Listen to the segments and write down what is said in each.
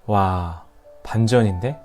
와, 반전인데?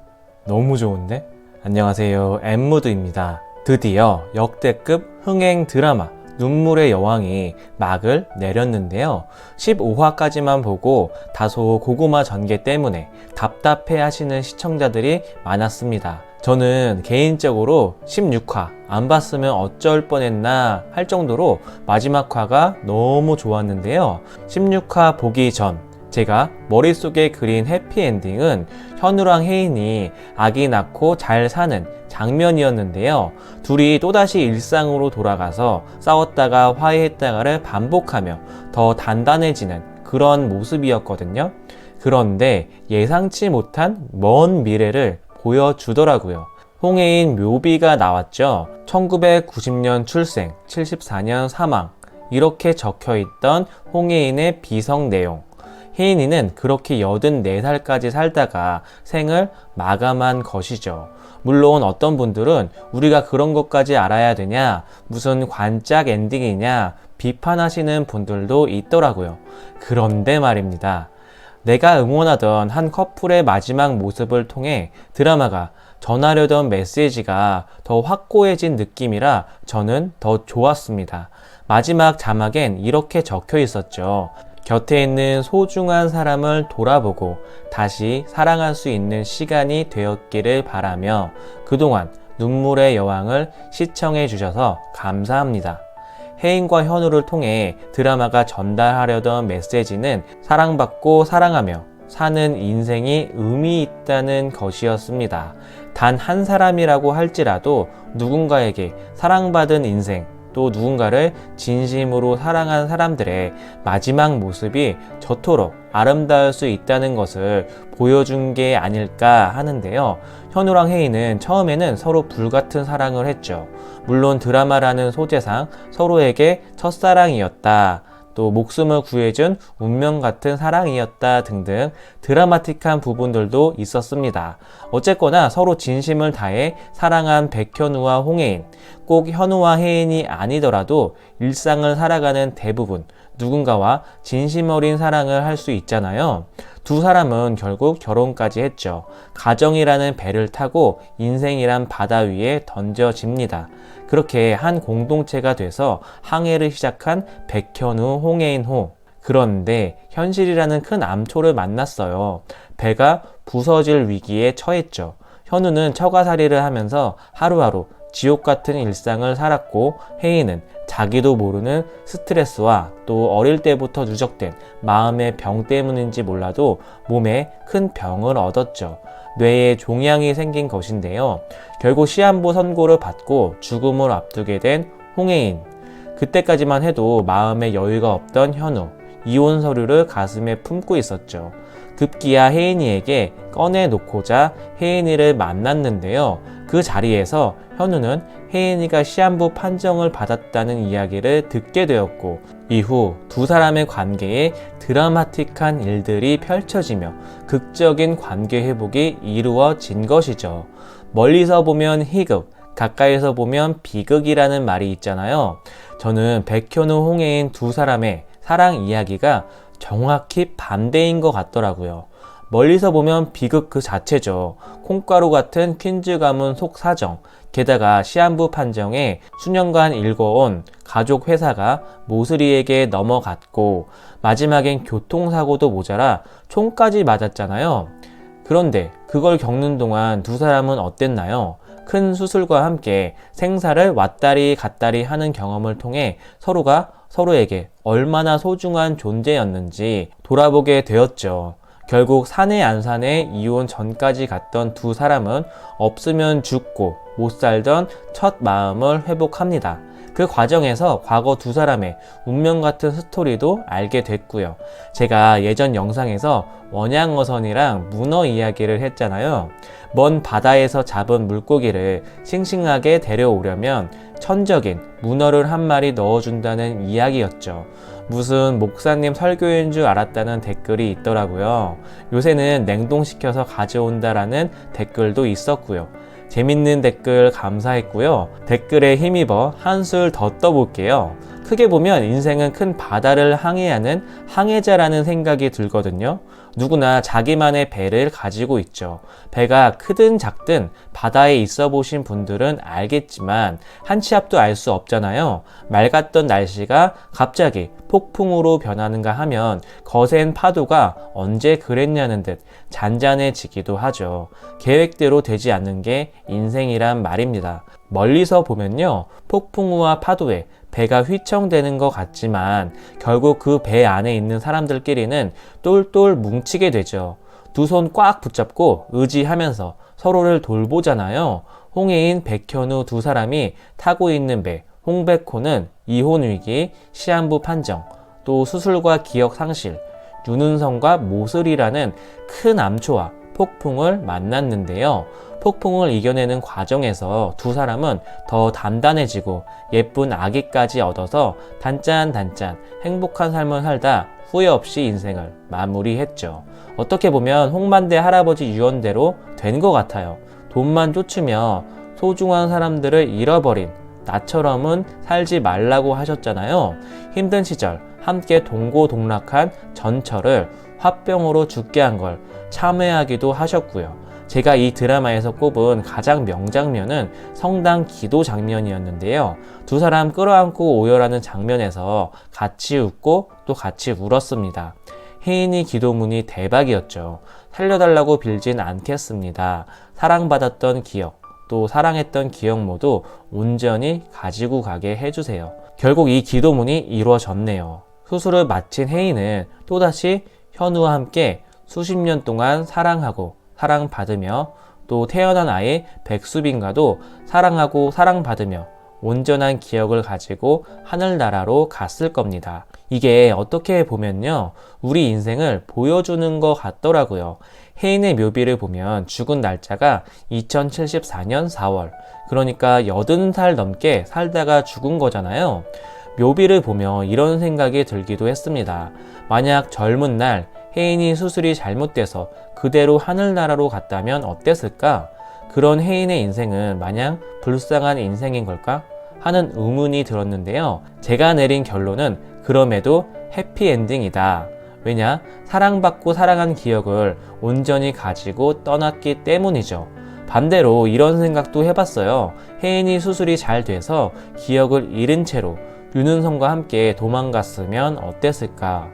너무 좋은데? 안녕하세요, 엠무드입니다. 드디어 역대급 흥행 드라마 눈물의 여왕이 막을 내렸는데요. 15화까지만 보고 다소 고구마 전개 때문에 답답해 하시는 시청자들이 많았습니다. 저는 개인적으로 16화 안 봤으면 어쩔 뻔했나 할 정도로 마지막 화가 너무 좋았는데요. 16화 보기 전 제가 머릿속에 그린 해피엔딩은 현우랑 혜인이 아기 낳고 잘 사는 장면이었는데요. 둘이 또다시 일상으로 돌아가서 싸웠다가 화해했다가를 반복하며 더 단단해지는 그런 모습이었거든요. 그런데 예상치 못한 먼 미래를 보여주더라고요. 홍혜인 묘비가 나왔죠. 1990년 출생, 74년 사망, 이렇게 적혀있던 홍혜인의 비석 내용. 혜인이는 그렇게 84살까지 살다가 생을 마감한 것이죠. 물론 어떤 분들은 우리가 그런 것까지 알아야 되냐, 무슨 관짝 엔딩이냐 비판하시는 분들도 있더라고요. 그런데 말입니다. 내가 응원하던 한 커플의 마지막 모습을 통해 드라마가 전하려던 메시지가 더 확고해진 느낌이라 저는 더 좋았습니다. 마지막 자막엔 이렇게 적혀 있었죠. 곁에 있는 소중한 사람을 돌아보고 다시 사랑할 수 있는 시간이 되었기를 바라며 그동안 눈물의 여왕을 시청해 주셔서 감사합니다. 혜인과 현우를 통해 드라마가 전달하려던 메시지는 사랑받고 사랑하며 사는 인생이 의미 있다는 것이었습니다. 단 한 사람이라고 할지라도 누군가에게 사랑받은 인생, 또 누군가를 진심으로 사랑한 사람들의 마지막 모습이 저토록 아름다울 수 있다는 것을 보여준 게 아닐까 하는데요. 현우랑 혜인은 처음에는 서로 불같은 사랑을 했죠. 물론 드라마라는 소재상 서로에게 첫사랑이었다, 또 목숨을 구해준 운명 같은 사랑이었다 등등 드라마틱한 부분들도 있었습니다. 어쨌거나 서로 진심을 다해 사랑한 백현우와 홍혜인, 꼭 현우와 혜인이 아니더라도 일상을 살아가는 대부분 누군가와 진심 어린 사랑을 할 수 있잖아요. 두 사람은 결국 결혼까지 했죠. 가정이라는 배를 타고 인생이란 바다 위에 던져집니다. 그렇게 한 공동체가 돼서 항해를 시작한 백현우, 홍혜인호. 그런데 현실이라는 큰 암초를 만났어요. 배가 부서질 위기에 처했죠. 현우는 처가살이를 하면서 하루하루 지옥 같은 일상을 살았고, 혜인은 자기도 모르는 스트레스와 또 어릴 때부터 누적된 마음의 병 때문인지 몰라도 몸에 큰 병을 얻었죠. 뇌에 종양이 생긴 것인데요. 결국 시한부 선고를 받고 죽음을 앞두게 된 홍혜인. 그때까지만 해도 마음에 여유가 없던 현우. 이혼 서류를 가슴에 품고 있었죠. 급기야 혜인이에게 꺼내놓고자 혜인이를 만났는데요. 그 자리에서 현우는 혜인이가 시한부 판정을 받았다는 이야기를 듣게 되었고, 이후 두 사람의 관계에 드라마틱한 일들이 펼쳐지며 극적인 관계 회복이 이루어진 것이죠. 멀리서 보면 희극, 가까이서 보면 비극이라는 말이 있잖아요. 저는 백현우, 홍혜인 두 사람의 사랑 이야기가 정확히 반대인 것 같더라고요. 멀리서 보면 비극 그 자체죠. 콩가루 같은 퀸즈 가문 속사정, 게다가 시한부 판정에 수년간 일궈온 가족 회사가 모슬이에게 넘어갔고, 마지막엔 교통사고도 모자라 총까지 맞았잖아요. 그런데 그걸 겪는 동안 두 사람은 어땠나요? 큰 수술과 함께 생사를 왔다리 갔다리 하는 경험을 통해 서로가 서로에게 얼마나 소중한 존재였는지 돌아보게 되었죠. 결국 사내 안 사내 이혼 전까지 갔던 두 사람은 없으면 죽고 못 살던 첫 마음을 회복합니다. 그 과정에서 과거 두 사람의 운명 같은 스토리도 알게 됐고요. 제가 예전 영상에서 원양어선이랑 문어 이야기를 했잖아요. 먼 바다에서 잡은 물고기를 싱싱하게 데려오려면 천적인 문어를 한 마리 넣어준다는 이야기였죠. 무슨 목사님 설교인 줄 알았다는 댓글이 있더라고요. 요새는 냉동시켜서 가져온다라는 댓글도 있었고요. 재밌는 댓글 감사했고요. 댓글에 힘입어 한술 더 떠볼게요. 크게 보면 인생은 큰 바다를 항해하는 항해자라는 생각이 들거든요. 누구나 자기만의 배를 가지고 있죠. 배가 크든 작든 바다에 있어 보신 분들은 알겠지만 한 치 앞도 알 수 없잖아요. 맑았던 날씨가 갑자기 폭풍우로 변하는가 하면 거센 파도가 언제 그랬냐는 듯 잔잔해지기도 하죠. 계획대로 되지 않는 게 인생이란 말입니다. 멀리서 보면요, 폭풍우와 파도에 배가 휘청대는 것 같지만 결국 그 배 안에 있는 사람들끼리는 똘똘 뭉치게 되죠. 두 손 꽉 붙잡고 의지하면서 서로를 돌보잖아요. 홍해인 백현우 두 사람이 타고 있는 배 홍백호는 이혼 위기, 시한부 판정, 또 수술과 기억 상실, 윤은성과 모슬이라는 큰 암초와 폭풍을 만났는데요. 폭풍을 이겨내는 과정에서 두 사람은 더 단단해지고 예쁜 아기까지 얻어서 단짠단짠 행복한 삶을 살다 후회 없이 인생을 마무리했죠. 어떻게 보면 홍만대 할아버지 유언대로 된 것 같아요. 돈만 쫓으며 소중한 사람들을 잃어버린 나처럼은 살지 말라고 하셨잖아요. 힘든 시절 함께 동고동락한 전철을 화병으로 죽게 한 걸 참회하기도 하셨고요. 제가 이 드라마에서 꼽은 가장 명장면은 성당 기도 장면이었는데요. 두 사람 끌어안고 오열하는 장면에서 같이 웃고 또 같이 울었습니다. 혜인이 기도문이 대박이었죠. 살려달라고 빌진 않겠습니다. 사랑받았던 기억, 또 사랑했던 기억 모두 온전히 가지고 가게 해주세요. 결국 이 기도문이 이루어졌네요. 수술을 마친 혜인은 또다시 현우와 함께 수십 년 동안 사랑하고 사랑받으며 또 태어난 아이 백수빈과도 사랑하고 사랑받으며 온전한 기억을 가지고 하늘나라로 갔을 겁니다. 이게 어떻게 보면요, 우리 인생을 보여주는 것 같더라고요. 혜인의 묘비를 보면 죽은 날짜가 2074년 4월, 그러니까 80살 넘게 살다가 죽은 거잖아요. 묘비를 보며 이런 생각이 들기도 했습니다. 만약 젊은 날 혜인이 수술이 잘못돼서 그대로 하늘나라로 갔다면 어땠을까? 그런 혜인의 인생은 마냥 불쌍한 인생인 걸까? 하는 의문이 들었는데요. 제가 내린 결론은 그럼에도 해피엔딩이다. 왜냐? 사랑받고 사랑한 기억을 온전히 가지고 떠났기 때문이죠. 반대로 이런 생각도 해봤어요. 혜인이 수술이 잘 돼서 기억을 잃은 채로 윤은성과 함께 도망갔으면 어땠을까?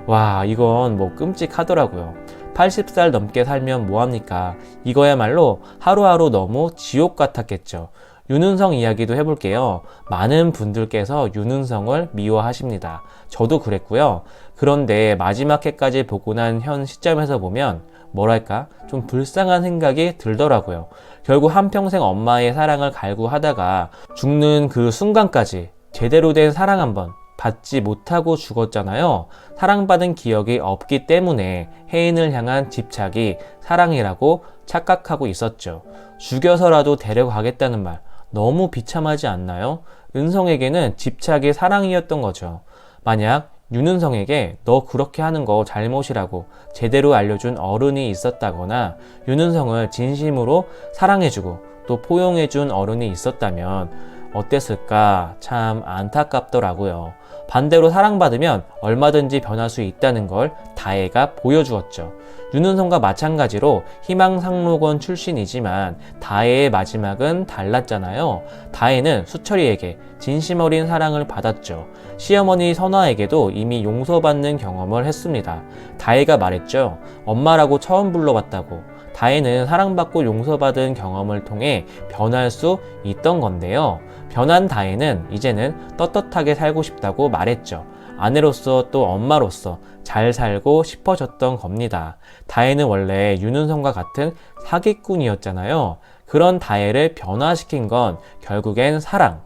와, 이건 뭐 끔찍하더라고요. 80살 넘게 살면 뭐합니까? 이거야말로 하루하루 너무 지옥 같았겠죠. 윤은성 이야기도 해볼게요. 많은 분들께서 윤은성을 미워하십니다. 저도 그랬고요. 그런데 마지막 회까지 보고 난 현 시점에서 보면 뭐랄까 좀 불쌍한 생각이 들더라고요. 결국 한평생 엄마의 사랑을 갈구하다가 죽는 그 순간까지 제대로 된 사랑 한번 받지 못하고 죽었잖아요. 사랑받은 기억이 없기 때문에 혜인을 향한 집착이 사랑이라고 착각하고 있었죠. 죽여서라도 데려가겠다는 말 너무 비참하지 않나요? 은성에게는 집착이 사랑이었던 거죠. 만약 윤은성에게 너 그렇게 하는 거 잘못이라고 제대로 알려준 어른이 있었다거나 윤은성을 진심으로 사랑해주고 또 포용해준 어른이 있었다면 어땠을까? 참 안타깝더라고요. 반대로 사랑받으면 얼마든지 변할 수 있다는 걸 다혜가 보여주었죠. 윤은성과 마찬가지로 희망상록원 출신이지만 다혜의 마지막은 달랐잖아요. 다혜는 수철이에게 진심 어린 사랑을 받았죠. 시어머니 선화에게도 이미 용서받는 경험을 했습니다. 다혜가 말했죠. 엄마라고 처음 불러봤다고. 다혜는 사랑받고 용서받은 경험을 통해 변할 수 있던 건데요. 변한 다혜는 이제는 떳떳하게 살고 싶다고 말했죠. 아내로서 또 엄마로서 잘 살고 싶어졌던 겁니다. 다혜는 원래 윤은성과 같은 사기꾼이었잖아요. 그런 다혜를 변화시킨 건 결국엔 사랑.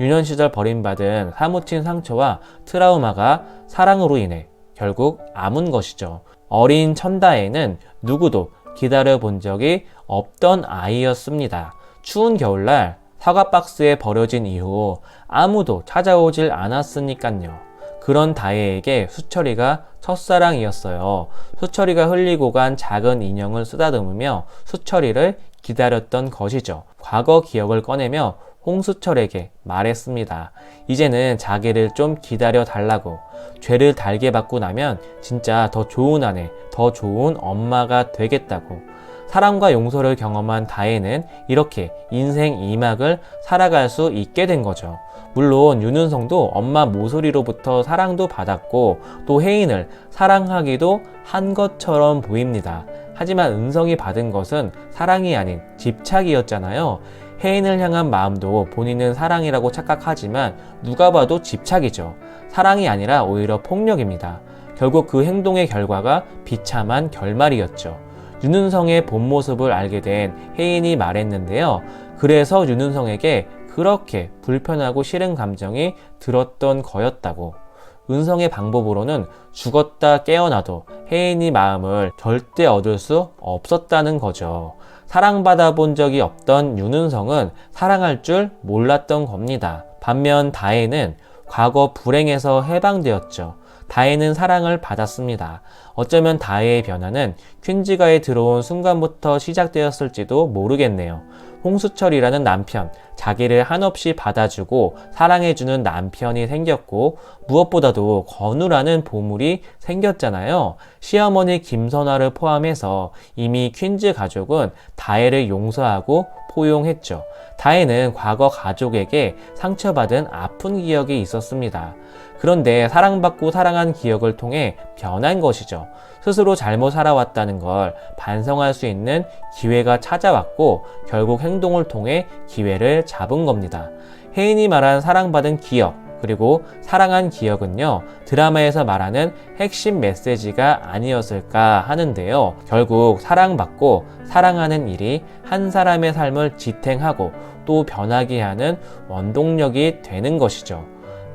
유년 시절 버림받은 사무친 상처와 트라우마가 사랑으로 인해 결국 아문 것이죠. 어린 천다혜는 누구도 기다려 본 적이 없던 아이였습니다. 추운 겨울날 사과 박스에 버려진 이후 아무도 찾아오질 않았으니깐요. 그런 다혜에게 수철이가 첫사랑이었어요. 수철이가 흘리고 간 작은 인형을 쓰다듬으며 수철이를 기다렸던 것이죠. 과거 기억을 꺼내며 홍수철에게 말했습니다. 이제는 자기를 좀 기다려 달라고. 죄를 달게 받고 나면 진짜 더 좋은 아내, 더 좋은 엄마가 되겠다고. 사랑과 용서를 경험한 다혜는 이렇게 인생 2막을 살아갈 수 있게 된 거죠. 물론 윤은성도 엄마 모서리로부터 사랑도 받았고 또 혜인을 사랑하기도 한 것처럼 보입니다. 하지만 은성이 받은 것은 사랑이 아닌 집착이었잖아요. 혜인을 향한 마음도 본인은 사랑이라고 착각하지만 누가 봐도 집착이죠. 사랑이 아니라 오히려 폭력입니다. 결국 그 행동의 결과가 비참한 결말이었죠. 윤은성의 본 모습을 알게 된 혜인이 말했는데요. 그래서 윤은성에게 그렇게 불편하고 싫은 감정이 들었던 거였다고. 은성의 방법으로는 죽었다 깨어나도 혜인이 마음을 절대 얻을 수 없었다는 거죠. 사랑받아 본 적이 없던 윤은성은 사랑할 줄 몰랐던 겁니다. 반면 다혜는 과거 불행에서 해방되었죠. 다혜는 사랑을 받았습니다. 어쩌면 다혜의 변화는 퀸즈가에 들어온 순간부터 시작되었을지도 모르겠네요. 홍수철이라는 남편, 자기를 한없이 받아주고 사랑해주는 남편이 생겼고 무엇보다도 건우라는 보물이 생겼잖아요. 시어머니 김선화를 포함해서 이미 퀸즈 가족은 다혜를 용서하고 포용했죠. 다혜는 과거 가족에게 상처받은 아픈 기억이 있었습니다. 그런데 사랑받고 사랑한 기억을 통해 변한 것이죠. 스스로 잘못 살아왔다는 걸 반성할 수 있는 기회가 찾아왔고 결국 행동을 통해 기회를 잡은 겁니다. 혜인이 말한 사랑받은 기억 그리고 사랑한 기억은요, 드라마에서 말하는 핵심 메시지가 아니었을까 하는데요. 결국 사랑받고 사랑하는 일이 한 사람의 삶을 지탱하고 또 변하게 하는 원동력이 되는 것이죠.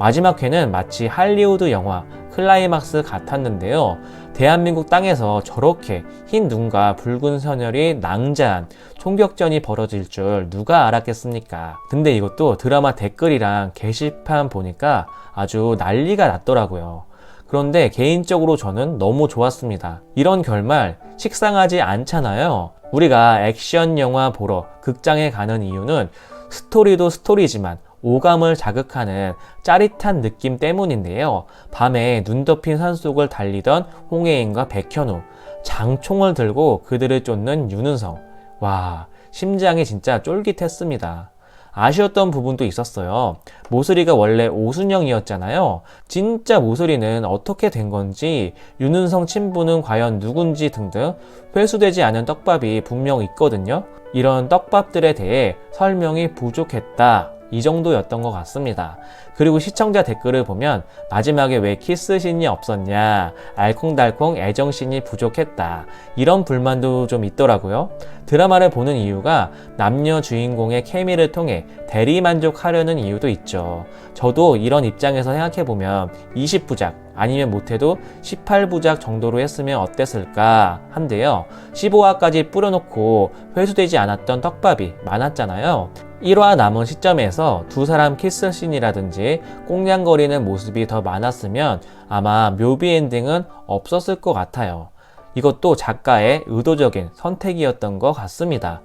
마지막 회는 마치 할리우드 영화 클라이막스 같았는데요. 대한민국 땅에서 저렇게 흰 눈과 붉은 선혈이 낭자한 총격전이 벌어질 줄 누가 알았겠습니까? 근데 이것도 드라마 댓글이랑 게시판 보니까 아주 난리가 났더라고요. 그런데 개인적으로 저는 너무 좋았습니다. 이런 결말 식상하지 않잖아요. 우리가 액션 영화 보러 극장에 가는 이유는 스토리도 스토리지만 오감을 자극하는 짜릿한 느낌 때문인데요. 밤에 눈 덮인 산속을 달리던 홍혜인과 백현우, 장총을 들고 그들을 쫓는 윤은성. 와, 심장이 진짜 쫄깃했습니다. 아쉬웠던 부분도 있었어요. 모서리가 원래 오순영이었잖아요. 진짜 모서리는 어떻게 된 건지, 윤은성 친부는 과연 누군지 등등 회수되지 않은 떡밥이 분명 있거든요. 이런 떡밥들에 대해 설명이 부족했다. 이 정도였던 것 같습니다. 그리고 시청자 댓글을 보면 마지막에 왜 키스신이 없었냐, 알콩달콩 애정신이 부족했다, 이런 불만도 좀 있더라고요. 드라마를 보는 이유가 남녀 주인공의 케미를 통해 대리만족하려는 이유도 있죠. 저도 이런 입장에서 생각해보면 20부작 아니면 못해도 18부작 정도로 했으면 어땠을까 한데요. 15화까지 뿌려놓고 회수되지 않았던 떡밥이 많았잖아요. 1화 남은 시점에서 두 사람 키스씬이라든지 꽁냥거리는 모습이 더 많았으면 아마 묘비 엔딩은 없었을 것 같아요. 이것도 작가의 의도적인 선택이었던 것 같습니다.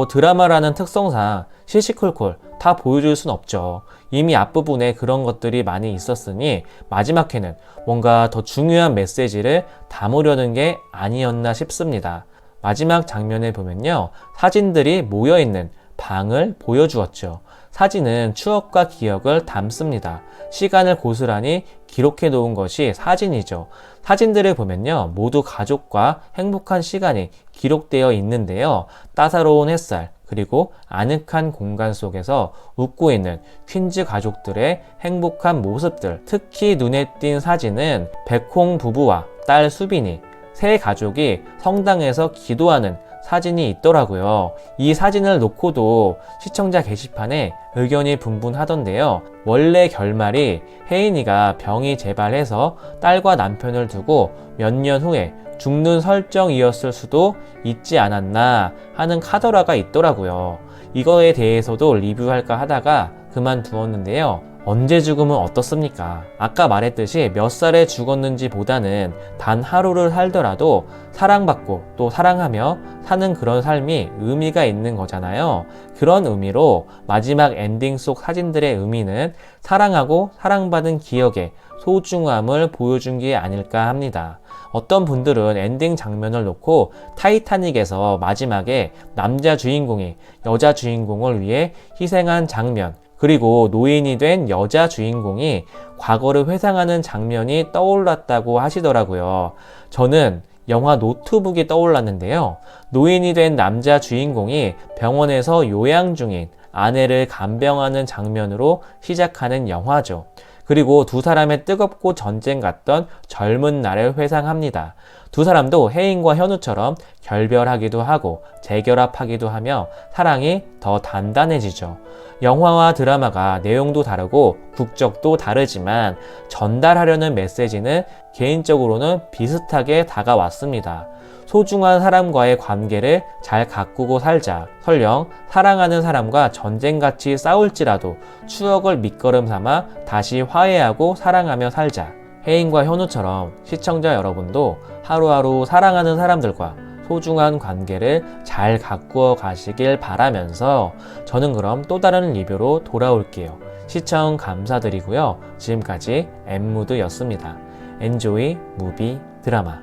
드라마라는 특성상 시시콜콜 다 보여줄 순 없죠. 이미 앞부분에 그런 것들이 많이 있었으니 마지막 회는 뭔가 더 중요한 메시지를 담으려는 게 아니었나 싶습니다. 마지막 장면에 보면요, 사진들이 모여있는 방을 보여주었죠. 사진은 추억과 기억을 담습니다. 시간을 고스란히 기록해 놓은 것이 사진이죠. 사진들을 보면요, 모두 가족과 행복한 시간이 기록되어 있는데요. 따사로운 햇살, 그리고 아늑한 공간 속에서 웃고 있는 퀸즈 가족들의 행복한 모습들. 특히 눈에 띈 사진은 백홍 부부와 딸 수빈이, 세 가족이 성당에서 기도하는 사진이 있더라고요. 이 사진을 놓고도 시청자 게시판에 의견이 분분하던데요. 원래 결말이 혜인이가 병이 재발해서 딸과 남편을 두고 몇 년 후에 죽는 설정이었을 수도 있지 않았나 하는 카더라가 있더라고요. 이거에 대해서도 리뷰할까 하다가 그만두었는데요. 언제 죽으면 어떻습니까? 아까 말했듯이 몇 살에 죽었는지 보다는 단 하루를 살더라도 사랑받고 또 사랑하며 사는 그런 삶이 의미가 있는 거잖아요. 그런 의미로 마지막 엔딩 속 사진들의 의미는 사랑하고 사랑받은 기억의 소중함을 보여준 게 아닐까 합니다. 어떤 분들은 엔딩 장면을 놓고 타이타닉에서 마지막에 남자 주인공이 여자 주인공을 위해 희생한 장면, 그리고 노인이 된 여자 주인공이 과거를 회상하는 장면이 떠올랐다고 하시더라고요. 저는 영화 노트북이 떠올랐는데요. 노인이 된 남자 주인공이 병원에서 요양 중인 아내를 간병하는 장면으로 시작하는 영화죠. 그리고 두 사람의 뜨겁고 전쟁 같던 젊은 날을 회상합니다. 두 사람도 혜인과 현우처럼 결별하기도 하고 재결합하기도 하며 사랑이 더 단단해지죠. 영화와 드라마가 내용도 다르고 국적도 다르지만 전달하려는 메시지는 개인적으로는 비슷하게 다가왔습니다. 소중한 사람과의 관계를 잘 가꾸고 살자. 설령 사랑하는 사람과 전쟁같이 싸울지라도 추억을 밑거름 삼아 다시 화해하고 사랑하며 살자. 혜인과 현우처럼 시청자 여러분도 하루하루 사랑하는 사람들과 소중한 관계를 잘 가꾸어 가시길 바라면서 저는 그럼 또 다른 리뷰로 돌아올게요. 시청 감사드리고요. 지금까지 엠무드였습니다. 엔조이 무비 드라마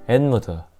엔무드